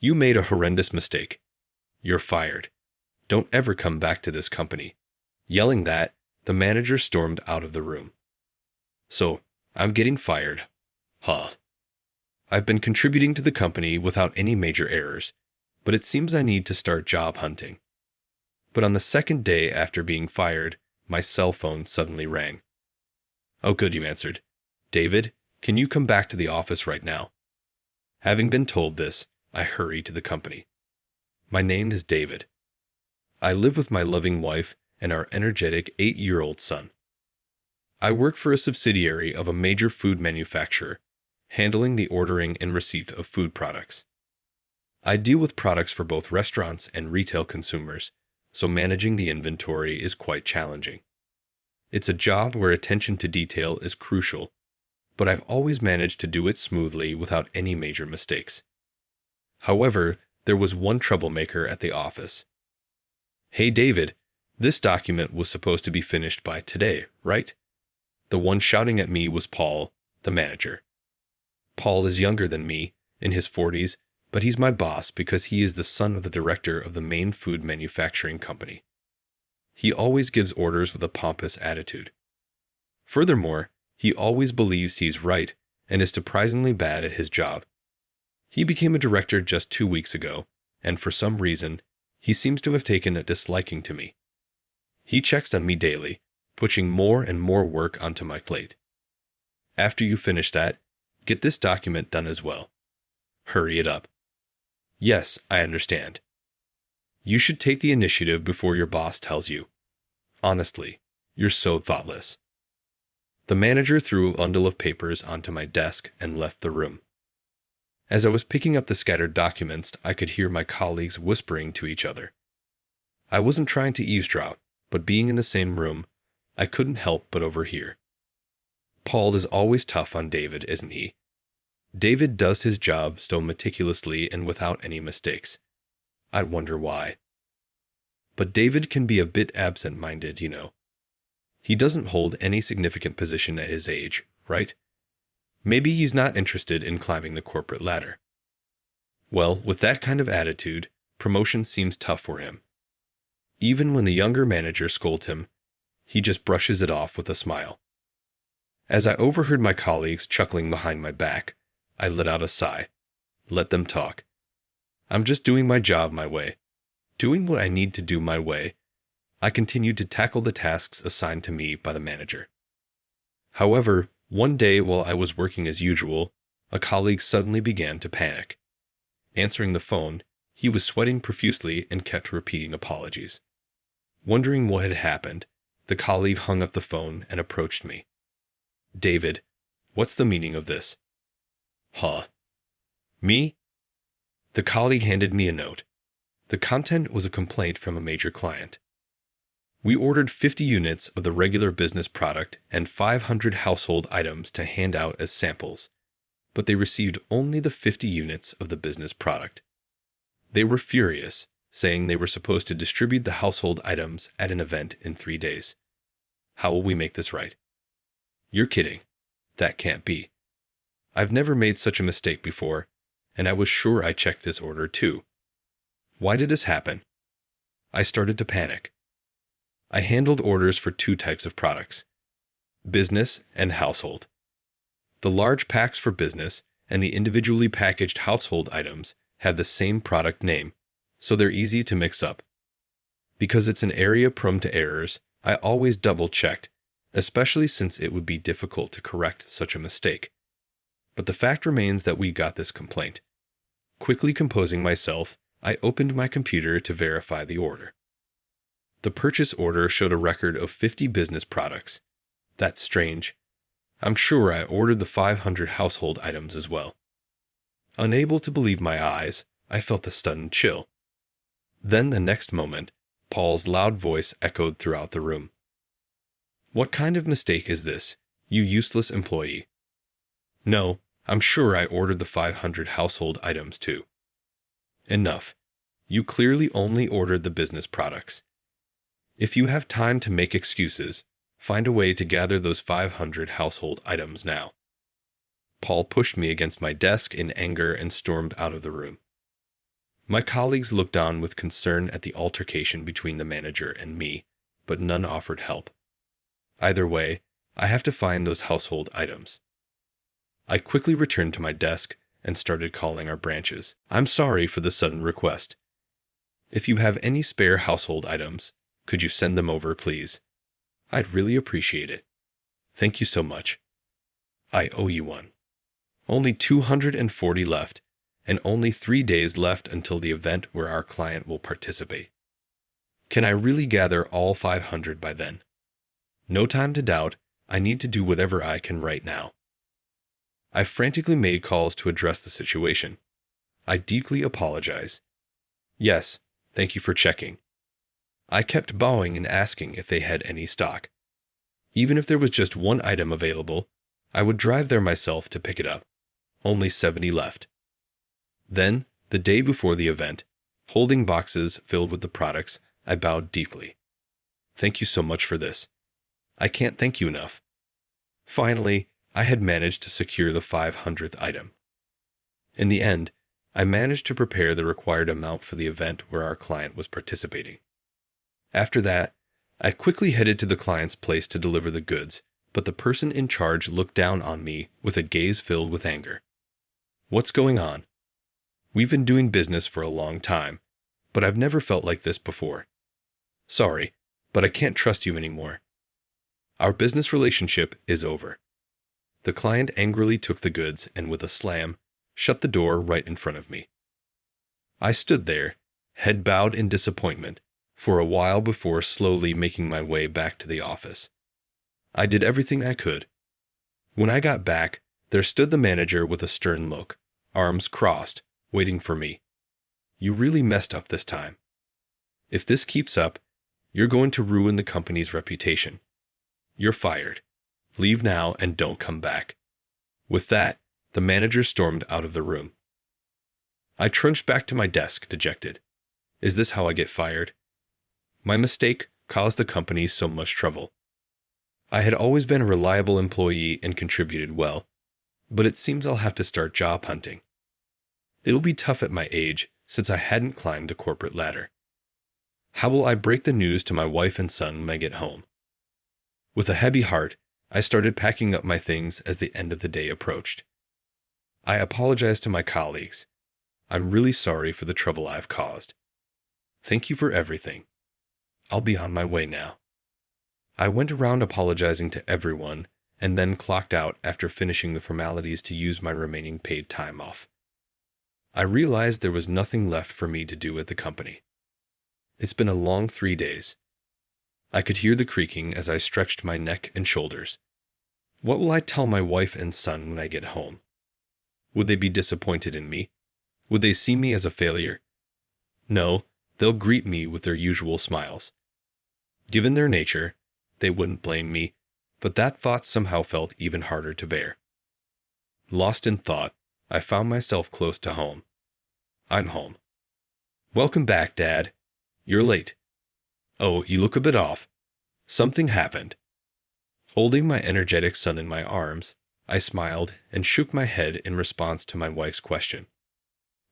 You made a horrendous mistake. You're fired. Don't ever come back to this company. Yelling that, the manager stormed out of the room. So, I'm getting fired. Huh. I've been contributing to the company without any major errors, but it seems I need to start job hunting. But on the second day after being fired, my cell phone suddenly rang. Oh good, you answered. David, can you come back to the office right now? Having been told this, I hurry to the company. My name is David. I live with my loving wife and our energetic 8-year-old son. I work for a subsidiary of a major food manufacturer, handling the ordering and receipt of food products. I deal with products for both restaurants and retail consumers, so managing the inventory is quite challenging. It's a job where attention to detail is crucial, but I've always managed to do it smoothly without any major mistakes. However, there was one troublemaker at the office. Hey David, this document was supposed to be finished by today, right? The one shouting at me was Paul, the manager. Paul is younger than me, in his 40s, but he's my boss because he is the son of the director of the main food manufacturing company. He always gives orders with a pompous attitude. Furthermore, he always believes he's right and is surprisingly bad at his job. He became a director just 2 weeks ago, and for some reason, he seems to have taken a disliking to me. He checks on me daily, pushing more and more work onto my plate. After you finish that, get this document done as well. Hurry it up. Yes, I understand. You should take the initiative before your boss tells you. Honestly, you're so thoughtless. The manager threw a bundle of papers onto my desk and left the room. As I was picking up the scattered documents, I could hear my colleagues whispering to each other. I wasn't trying to eavesdrop, but being in the same room, I couldn't help but overhear. Paul is always tough on David, isn't he? David does his job so meticulously and without any mistakes. I'd wonder why. But David can be a bit absent-minded, you know. He doesn't hold any significant position at his age, right? Maybe he's not interested in climbing the corporate ladder. Well, with that kind of attitude, promotion seems tough for him. Even when the younger manager scolds him, he just brushes it off with a smile. As I overheard my colleagues chuckling behind my back, I let out a sigh. Let them talk. I'm just doing my job my way. Doing what I need to do my way, I continued to tackle the tasks assigned to me by the manager. However, one day while I was working as usual, a colleague suddenly began to panic. Answering the phone, he was sweating profusely and kept repeating apologies. Wondering what had happened, the colleague hung up the phone and approached me. David, what's the meaning of this? Huh. Me? The colleague handed me a note. The content was a complaint from a major client. We ordered 50 units of the regular business product and 500 household items to hand out as samples, but they received only the 50 units of the business product. They were furious, saying they were supposed to distribute the household items at an event in 3 days. How will we make this right? You're kidding. That can't be. I've never made such a mistake before, and I was sure I checked this order too. Why did this happen? I started to panic. I handled orders for 2 types of products: business and household. The large packs for business and the individually packaged household items have the same product name, so they're easy to mix up. Because it's an area prone to errors, I always double-checked, especially since it would be difficult to correct such a mistake. But the fact remains that we got this complaint. Quickly composing myself, I opened my computer to verify the order. The purchase order showed a record of 50 business products. That's strange. I'm sure I ordered the 500 household items as well. Unable to believe my eyes, I felt a sudden chill. Then the next moment, Paul's loud voice echoed throughout the room. What kind of mistake is this, you useless employee? No, I'm sure I ordered the 500 household items too. Enough. You clearly only ordered the business products. If you have time to make excuses, find a way to gather those 500 household items now. Paul pushed me against my desk in anger and stormed out of the room. My colleagues looked on with concern at the altercation between the manager and me, but none offered help. Either way, I have to find those household items. I quickly returned to my desk and started calling our branches. I'm sorry for the sudden request. If you have any spare household items, could you send them over, please? I'd really appreciate it. Thank you so much. I owe you one. Only 240 left, and only 3 days left until the event where our client will participate. Can I really gather all 500 by then? No time to doubt, I need to do whatever I can right now. I frantically made calls to address the situation. I deeply apologize. Yes, thank you for checking. I kept bowing and asking if they had any stock. Even if there was just one item available, I would drive there myself to pick it up. Only 70 left. Then, the day before the event, holding boxes filled with the products, I bowed deeply. Thank you so much for this. I can't thank you enough. Finally, I had managed to secure the 500th item. In the end, I managed to prepare the required amount for the event where our client was participating. After that, I quickly headed to the client's place to deliver the goods, but the person in charge looked down on me with a gaze filled with anger. What's going on? We've been doing business for a long time, but I've never felt like this before. Sorry, but I can't trust you anymore. Our business relationship is over. The client angrily took the goods and with a slam, shut the door right in front of me. I stood there, head bowed in disappointment, for a while before slowly making my way back to the office. I did everything I could. When I got back, there stood the manager with a stern look, arms crossed, waiting for me. You really messed up this time. If this keeps up, you're going to ruin the company's reputation. You're fired. Leave now and don't come back. With that, the manager stormed out of the room. I trudged back to my desk, dejected. Is this how I get fired? My mistake caused the company so much trouble. I had always been a reliable employee and contributed well, but it seems I'll have to start job hunting. It'll be tough at my age since I hadn't climbed the corporate ladder. How will I break the news to my wife and son when I get home? With a heavy heart, I started packing up my things as the end of the day approached. I apologized to my colleagues. I'm really sorry for the trouble I've caused. Thank you for everything. I'll be on my way now. I went around apologizing to everyone and then clocked out after finishing the formalities to use my remaining paid time off. I realized there was nothing left for me to do at the company. It's been a long 3 days. I could hear the creaking as I stretched my neck and shoulders. What will I tell my wife and son when I get home? Would they be disappointed in me? Would they see me as a failure? No, they'll greet me with their usual smiles. Given their nature, they wouldn't blame me, but that thought somehow felt even harder to bear. Lost in thought, I found myself close to home. I'm home. Welcome back, Dad. You're late. Oh, you look a bit off. Something happened. Holding my energetic son in my arms, I smiled and shook my head in response to my wife's question.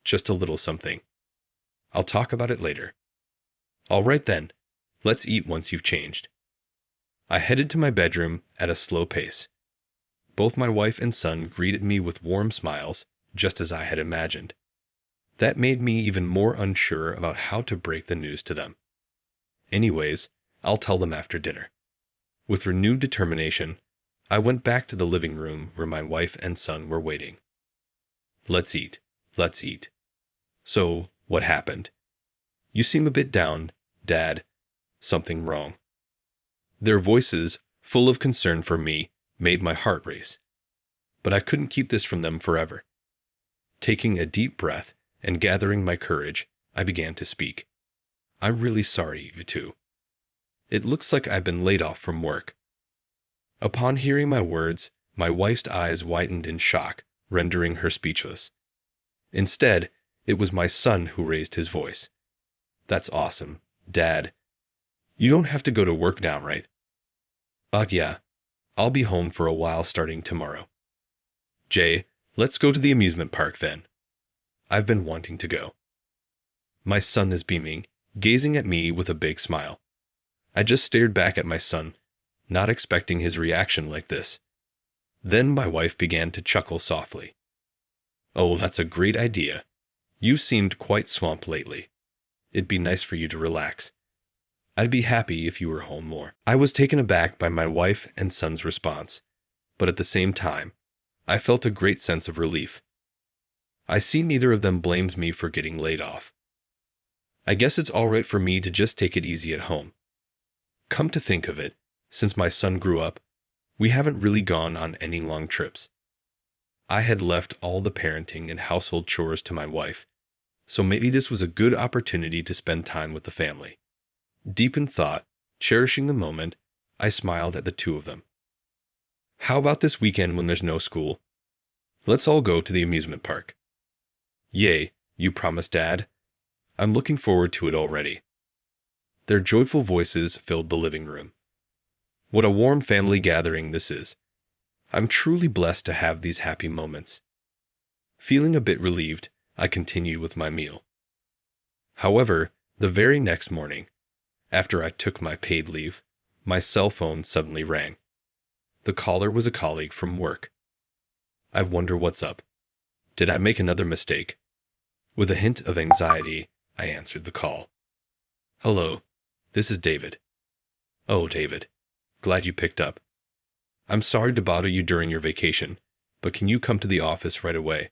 Just a little something. I'll talk about it later. All right then, let's eat once you've changed. I headed to my bedroom at a slow pace. Both my wife and son greeted me with warm smiles, just as I had imagined. That made me even more unsure about how to break the news to them. Anyways, I'll tell them after dinner. With renewed determination, I went back to the living room where my wife and son were waiting. Let's eat. Let's eat. So, what happened? You seem a bit down, Dad. Something wrong. Their voices, full of concern for me, made my heart race. But I couldn't keep this from them forever. Taking a deep breath and gathering my courage, I began to speak. I'm really sorry, you two. It looks like I've been laid off from work. Upon hearing my words, my wife's eyes widened in shock, rendering her speechless. Instead, it was my son who raised his voice. That's awesome, Dad. You don't have to go to work now, right? Yeah. I'll be home for a while starting tomorrow. Jay, let's go to the amusement park then. I've been wanting to go. My son is beaming, gazing at me with a big smile. I just stared back at my son, not expecting his reaction like this. Then my wife began to chuckle softly. "Oh, that's a great idea. You seemed quite swamped lately. It'd be nice for you to relax. I'd be happy if you were home more." I was taken aback by my wife and son's response, but at the same time, I felt a great sense of relief. I see neither of them blames me for getting laid off. I guess it's all right for me to just take it easy at home. Come to think of it, since my son grew up, we haven't really gone on any long trips. I had left all the parenting and household chores to my wife, so maybe this was a good opportunity to spend time with the family. Deep in thought, cherishing the moment, I smiled at the two of them. "How about this weekend when there's no school? Let's all go to the amusement park." "Yay, you promised, Dad. I'm looking forward to it already." Their joyful voices filled the living room. What a warm family gathering this is. I'm truly blessed to have these happy moments. Feeling a bit relieved, I continued with my meal. However, the very next morning, after I took my paid leave, my cell phone suddenly rang. The caller was a colleague from work. I wonder what's up. Did I make another mistake? With a hint of anxiety, I answered the call. "Hello, this is David." "Oh, David. Glad you picked up. I'm sorry to bother you during your vacation, but can you come to the office right away?"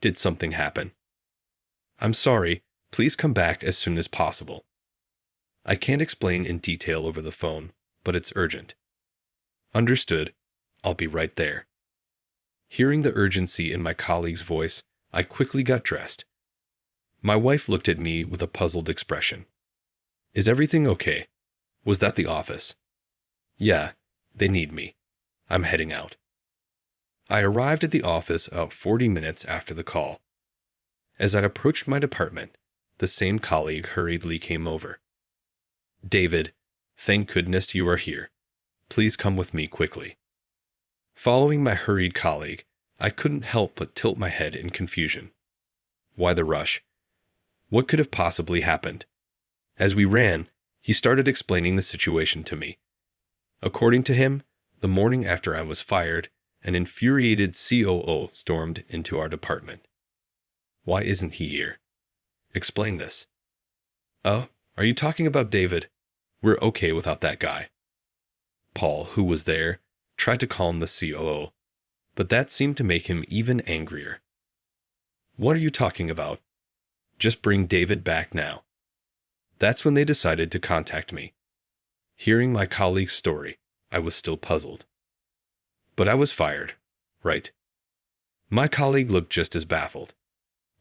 "Did something happen?" "I'm sorry. Please come back as soon as possible." "I can't explain in detail over the phone, but it's urgent." "Understood. I'll be right there." Hearing the urgency in my colleague's voice, I quickly got dressed. My wife looked at me with a puzzled expression. "Is everything okay? Was that the office?" "Yeah, they need me. I'm heading out." I arrived at the office about 40 minutes after the call. As I approached my department, the same colleague hurriedly came over. "David, thank goodness you are here. Please come with me quickly." Following my hurried colleague, I couldn't help but tilt my head in confusion. Why the rush? What could have possibly happened? As we ran, he started explaining the situation to me. According to him, the morning after I was fired, an infuriated COO stormed into our department. Why isn't he here? Explain this. "Oh, are you talking about David? We're okay without that guy." Paul, who was there, tried to calm the COO, but that seemed to make him even angrier. "What are you talking about? Just bring David back now." That's when they decided to contact me. Hearing my colleague's story, I was still puzzled. But I was fired, right? My colleague looked just as baffled.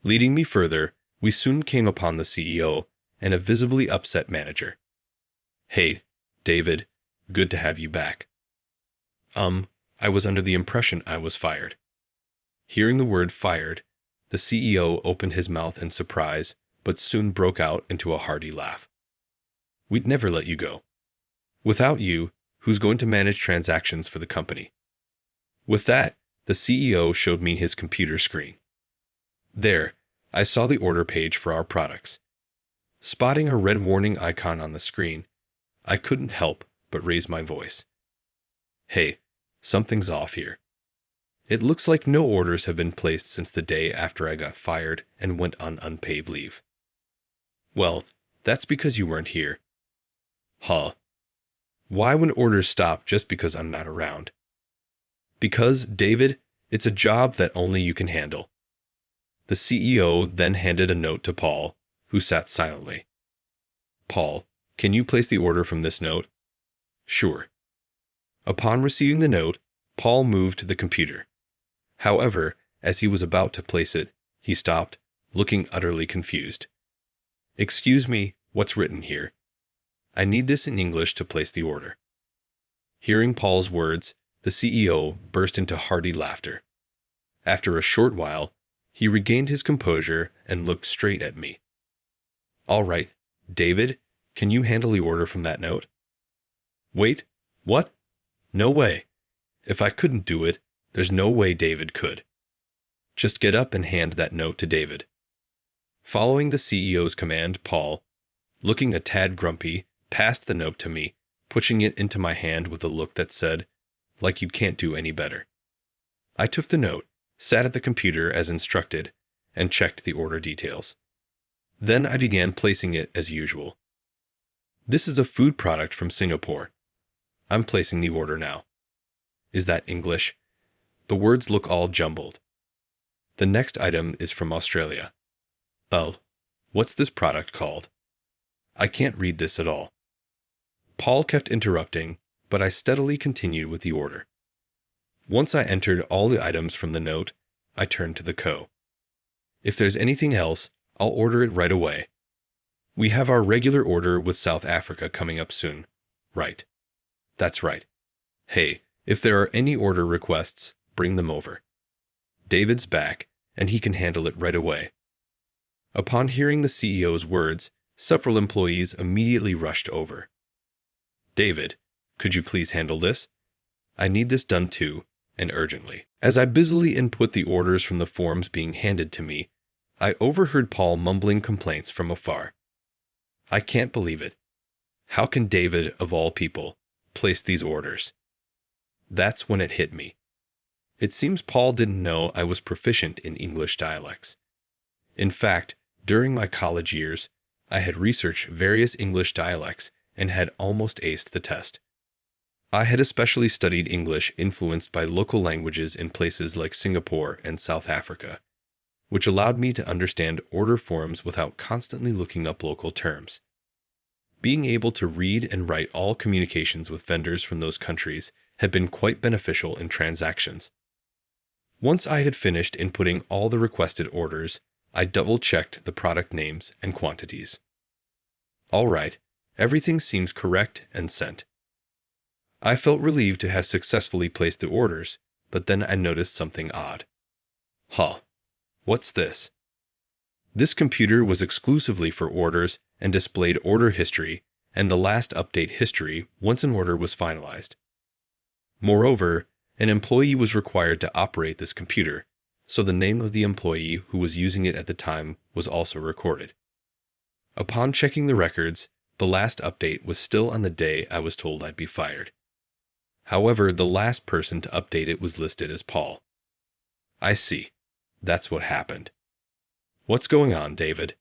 Leading me further, we soon came upon the CEO and a visibly upset manager. "Hey, David, good to have you back." I was under the impression I was fired." Hearing the word fired, the CEO opened his mouth in surprise, but soon broke out into a hearty laugh. "We'd never let you go. Without you, who's going to manage transactions for the company?" With that, the CEO showed me his computer screen. There, I saw the order page for our products. Spotting a red warning icon on the screen, I couldn't help but raise my voice. "Hey, something's off here. It looks like no orders have been placed since the day after I got fired and went on unpaid leave." "Well, that's because you weren't here." "Huh. Why would orders stop just because I'm not around?" "Because, David, it's a job that only you can handle." The CEO then handed a note to Paul, who sat silently. "Paul, can you place the order from this note?" "Sure." Upon receiving the note, Paul moved to the computer. However, as he was about to place it, he stopped, looking utterly confused. "Excuse me, what's written here? I need this in English to place the order." Hearing Paul's words, the CEO burst into hearty laughter. After a short while, he regained his composure and looked straight at me. "All right, David, can you handle the order from that note?" "Wait, what? No way. If I couldn't do it, there's no way David could. Just get up and hand that note to David." Following the CEO's command, Paul, looking a tad grumpy, passed the note to me, pushing it into my hand with a look that said, "Like you can't do any better." I took the note, sat at the computer as instructed, and checked the order details. Then I began placing it as usual. "This is a food product from Singapore. I'm placing the order now." "Is that English?" The words look all jumbled. "The next item is from Australia." "Oh, what's this product called?" "I can't read this at all." Paul kept interrupting, but I steadily continued with the order. Once I entered all the items from the note, I turned to the co. "If there's anything else, I'll order it right away. We have our regular order with South Africa coming up soon." "Right." "That's right. Hey, if there are any order requests, bring them over. David's back, and he can handle it right away." Upon hearing the CEO's words, several employees immediately rushed over. "David, could you please handle this? I need this done too, and urgently." As I busily input the orders from the forms being handed to me, I overheard Paul mumbling complaints from afar. "I can't believe it. How can David, of all people, place these orders?" That's when it hit me. It seems Paul didn't know I was proficient in English dialects. In fact, during my college years, I had researched various English dialects and had almost aced the test. I had especially studied English influenced by local languages in places like Singapore and South Africa, which allowed me to understand order forms without constantly looking up local terms. Being able to read and write all communications with vendors from those countries had been quite beneficial in transactions. Once I had finished inputting all the requested orders, I double-checked the product names and quantities. All right, everything seems correct and sent. I felt relieved to have successfully placed the orders, but then I noticed something odd. Huh. What's this? This computer was exclusively for orders and displayed order history and the last update history once an order was finalized. Moreover, an employee was required to operate this computer, so the name of the employee who was using it at the time was also recorded. Upon checking the records, the last update was still on the day I was told I'd be fired. However, the last person to update it was listed as Paul. I see. That's what happened. What's going on, David?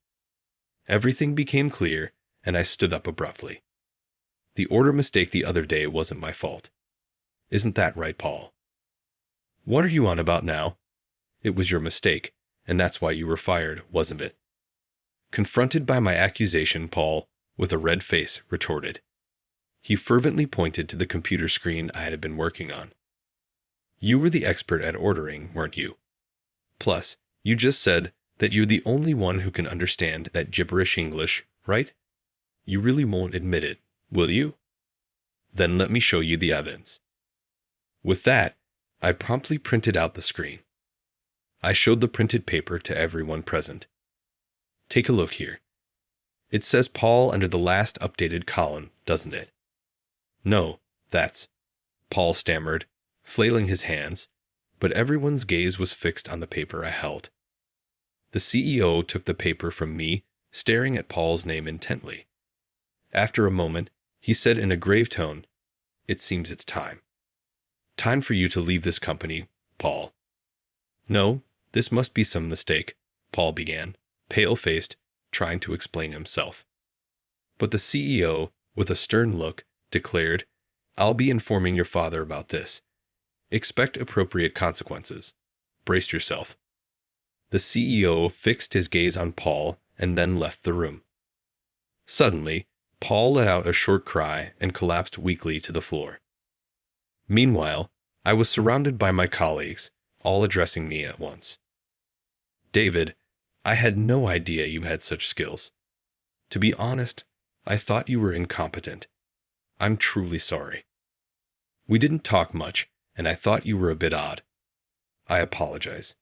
Everything became clear, and I stood up abruptly. The order mistake the other day wasn't my fault. Isn't that right, Paul? What are you on about now? It was your mistake, and that's why you were fired, wasn't it? Confronted by my accusation, Paul, with a red face, retorted. He fervently pointed to the computer screen I had been working on. You were the expert at ordering, weren't you? Plus, you just said that you're the only one who can understand that gibberish English, right? You really won't admit it, will you? Then let me show you the evidence. With that, I promptly printed out the screen. I showed the printed paper to everyone present. Take a look here. It says Paul under the last updated column, doesn't it? No, that's... Paul stammered, flailing his hands, but everyone's gaze was fixed on the paper I held. The CEO took the paper from me, staring at Paul's name intently. After a moment, he said in a grave tone, "It seems it's time. Time for you to leave this company, Paul." "No, this must be some mistake," Paul began, pale-faced, trying to explain himself. But the CEO, with a stern look, declared, "I'll be informing your father about this. Expect appropriate consequences. Brace yourself." The CEO fixed his gaze on Paul and then left the room. Suddenly, Paul let out a short cry and collapsed weakly to the floor. Meanwhile, I was surrounded by my colleagues, all addressing me at once. "David, I had no idea you had such skills. To be honest, I thought you were incompetent. I'm truly sorry. We didn't talk much, and I thought you were a bit odd. I apologize."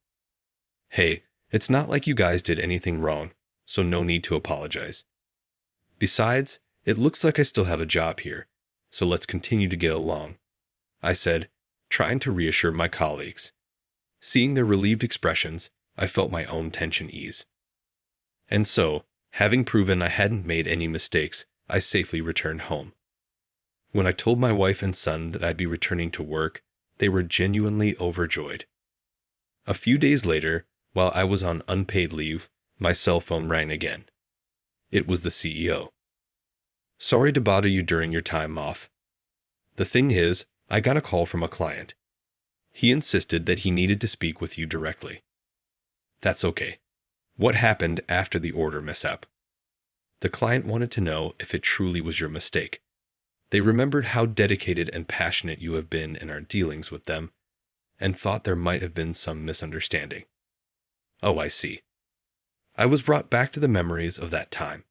"Hey, it's not like you guys did anything wrong, so no need to apologize. Besides, it looks like I still have a job here, so let's continue to get along," I said, trying to reassure my colleagues. Seeing their relieved expressions, I felt my own tension ease. And so, having proven I hadn't made any mistakes, I safely returned home. When I told my wife and son that I'd be returning to work, they were genuinely overjoyed. A few days later, while I was on unpaid leave, my cell phone rang again. It was the CEO. "Sorry to bother you during your time off. The thing is, I got a call from a client. He insisted that he needed to speak with you directly." "That's okay. What happened after the order mishap?" "The client wanted to know if it truly was your mistake. They remembered how dedicated and passionate you have been in our dealings with them, and thought there might have been some misunderstanding." "Oh, I see." I was brought back to the memories of that time.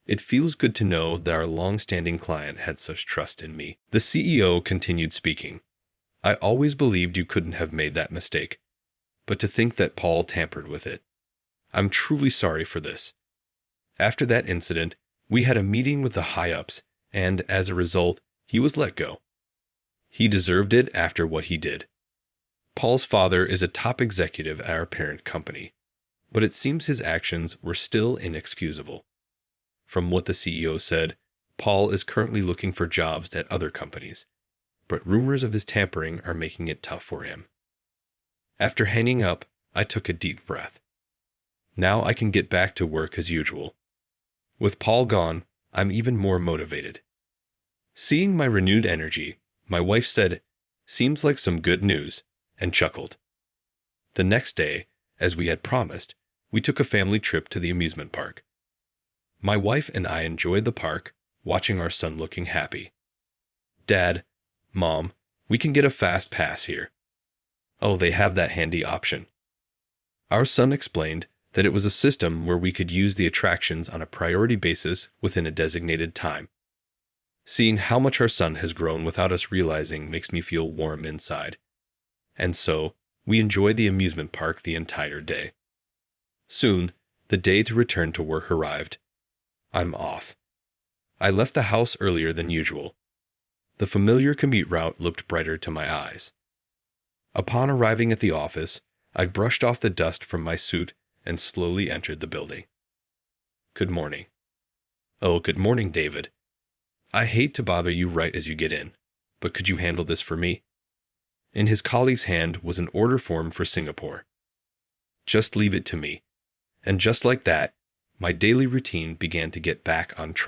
It feels good to know that our long-standing client had such trust in me. The CEO continued speaking. "I always believed you couldn't have made that mistake, but to think that Paul tampered with it. I'm truly sorry for this. After that incident, we had a meeting with the high-ups, and as a result, he was let go. He deserved it after what he did. Paul's father is a top executive at our parent company, but it seems his actions were still inexcusable. From what the CEO said, Paul is currently looking for jobs at other companies, but rumors of his tampering are making it tough for him." After hanging up, I took a deep breath. Now I can get back to work as usual. With Paul gone, I'm even more motivated. Seeing my renewed energy, my wife said, "Seems like some good news," and chuckled. The next day, as we had promised, we took a family trip to the amusement park. My wife and I enjoyed the park, watching our son looking happy. "Dad, Mom, we can get a fast pass here." "Oh, they have that handy option." Our son explained that it was a system where we could use the attractions on a priority basis within a designated time. Seeing how much our son has grown without us realizing makes me feel warm inside. And so, we enjoyed the amusement park the entire day. Soon, the day to return to work arrived. I'm off. I left the house earlier than usual. The familiar commute route looked brighter to my eyes. Upon arriving at the office, I brushed off the dust from my suit and slowly entered the building. "Good morning." "Oh, good morning, David. I hate to bother you right as you get in, but could you handle this for me?" In his colleague's hand was an order form for Singapore. "Just leave it to me." And just like that, my daily routine began to get back on track.